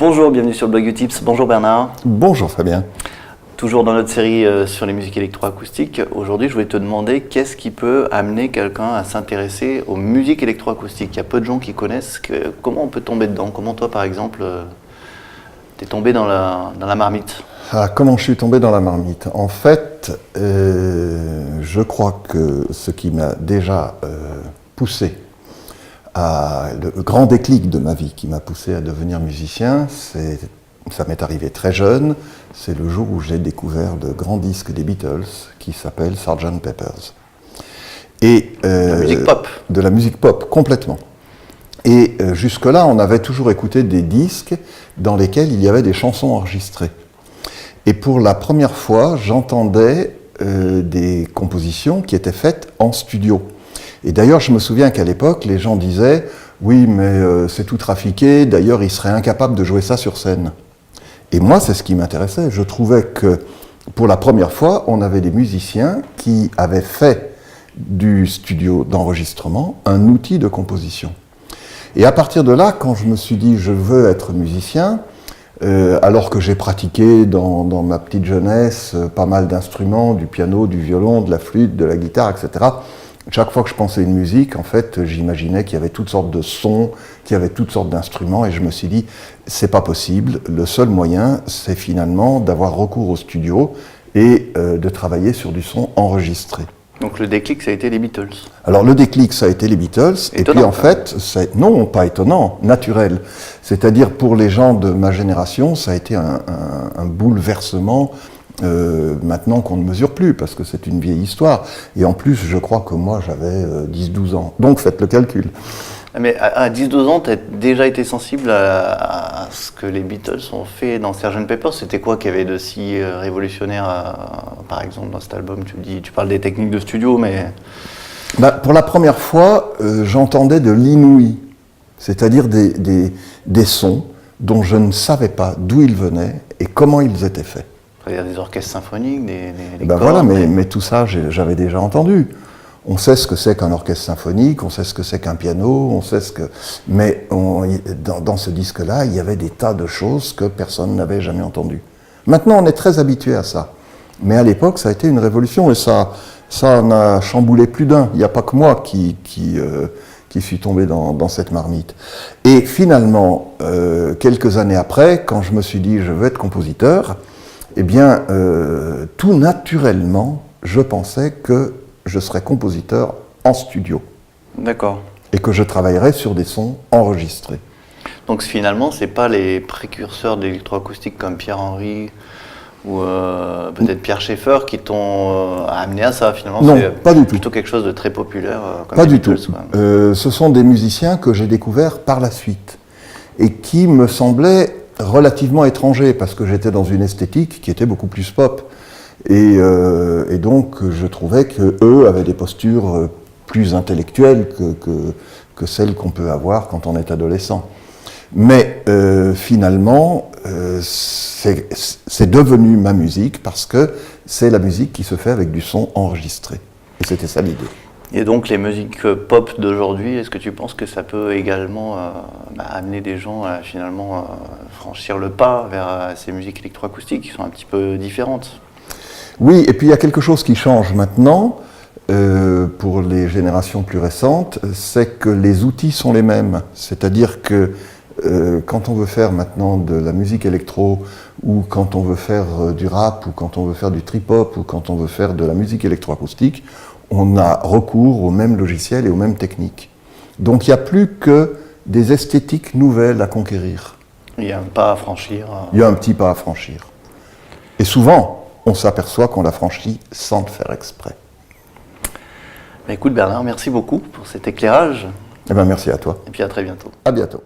Bonjour, bienvenue sur le blog Utips. Bonjour Bernard. Bonjour Fabien. Toujours dans notre série sur les musiques électroacoustiques. Aujourd'hui, je voulais te demander qu'est-ce qui peut amener quelqu'un à s'intéresser aux musiques électroacoustiques. Il y a peu de gens qui connaissent. Comment on peut tomber dedans? Comment toi, par exemple, t'es tombé dans la marmite? Comment je suis tombé dans la marmite? En fait, je crois que ce qui m'a déjà poussé le grand déclic de ma vie qui m'a poussé à devenir musicien, ça m'est arrivé très jeune, c'est le jour où j'ai découvert le grand disque des Beatles qui s'appelle Sgt. Pepper's. Et, la musique pop. De la musique pop, complètement. Et jusque-là, on avait toujours écouté des disques dans lesquels il y avait des chansons enregistrées. Et pour la première fois, j'entendais des compositions qui étaient faites en studio. Et d'ailleurs, je me souviens qu'à l'époque, les gens disaient « Oui, mais c'est tout trafiqué, d'ailleurs, ils seraient incapables de jouer ça sur scène. » Et moi, c'est ce qui m'intéressait. Je trouvais que, pour la première fois, on avait des musiciens qui avaient fait du studio d'enregistrement un outil de composition. Et à partir de là, quand je me suis dit « Je veux être musicien », alors que j'ai pratiqué dans ma petite jeunesse pas mal d'instruments, du piano, du violon, de la flûte, de la guitare, etc., chaque fois que je pensais à une musique, en fait, j'imaginais qu'il y avait toutes sortes de sons, qu'il y avait toutes sortes d'instruments, et je me suis dit, c'est pas possible. Le seul moyen, c'est finalement d'avoir recours au studio et de travailler sur du son enregistré. Donc le déclic, ça a été les Beatles. Alors le déclic, ça a été les Beatles, étonnant, et puis en fait, non, pas étonnant, naturel. C'est-à-dire pour les gens de ma génération, ça a été un bouleversement. Maintenant qu'on ne mesure plus, parce que c'est une vieille histoire. Et en plus, je crois que moi, j'avais 10-12 ans. Donc, faites le calcul. Mais à 10-12 ans, tu as déjà été sensible à ce que les Beatles ont fait dans Sgt. Pepper. C'était quoi qu'il y avait de si révolutionnaire, par exemple, dans cet album? Tu parles des techniques de studio, mais... Pour la première fois, j'entendais de l'inouï, c'est-à-dire des sons dont je ne savais pas d'où ils venaient et comment ils étaient faits. Des orchestres symphoniques, des cordes, voilà, mais tout ça, j'avais déjà entendu. On sait ce que c'est qu'un orchestre symphonique, on sait ce que c'est qu'un piano, on sait ce que... Mais dans ce disque-là, il y avait des tas de choses que personne n'avait jamais entendues. Maintenant, on est très habitué à ça. Mais à l'époque, ça a été une révolution et ça en a chamboulé plus d'un. Il n'y a pas que moi qui suis tombé dans cette marmite. Et finalement, quelques années après, quand je me suis dit « je veux être compositeur », eh bien, tout naturellement, je pensais que je serais compositeur en studio. D'accord. Et que je travaillerais sur des sons enregistrés. Donc finalement, ce n'est pas les précurseurs de l'électroacoustique comme Pierre-Henry ou peut-être Pierre Schaeffer qui t'ont amené à ça finalement? Non, pas du tout. Plutôt quelque chose de très populaire comme pas les du Beatles, tout. Ce sont des musiciens que j'ai découverts par la suite et qui me semblaient relativement étranger, parce que j'étais dans une esthétique qui était beaucoup plus pop. Et donc, je trouvais qu'eux avaient des postures plus intellectuelles que celles qu'on peut avoir quand on est adolescent. Mais finalement, c'est devenu ma musique, parce que c'est la musique qui se fait avec du son enregistré. Et c'était ça l'idée. Et donc les musiques pop d'aujourd'hui, est-ce que tu penses que ça peut également amener des gens à finalement franchir le pas vers ces musiques électroacoustiques qui sont un petit peu différentes? Oui, et puis il y a quelque chose qui change maintenant, pour les générations plus récentes, c'est que les outils sont les mêmes. C'est-à-dire que quand on veut faire maintenant de la musique électro, ou quand on veut faire du rap, ou quand on veut faire du trip-hop, ou quand on veut faire de la musique électroacoustique, on a recours aux mêmes logiciels et aux mêmes techniques. Donc il n'y a plus que des esthétiques nouvelles à conquérir. Il y a un pas à franchir. Il y a un petit pas à franchir. Et souvent, on s'aperçoit qu'on l'a franchi sans le faire exprès. Écoute Bernard, merci beaucoup pour cet éclairage. Eh bien, merci à toi. Et puis à très bientôt. À bientôt.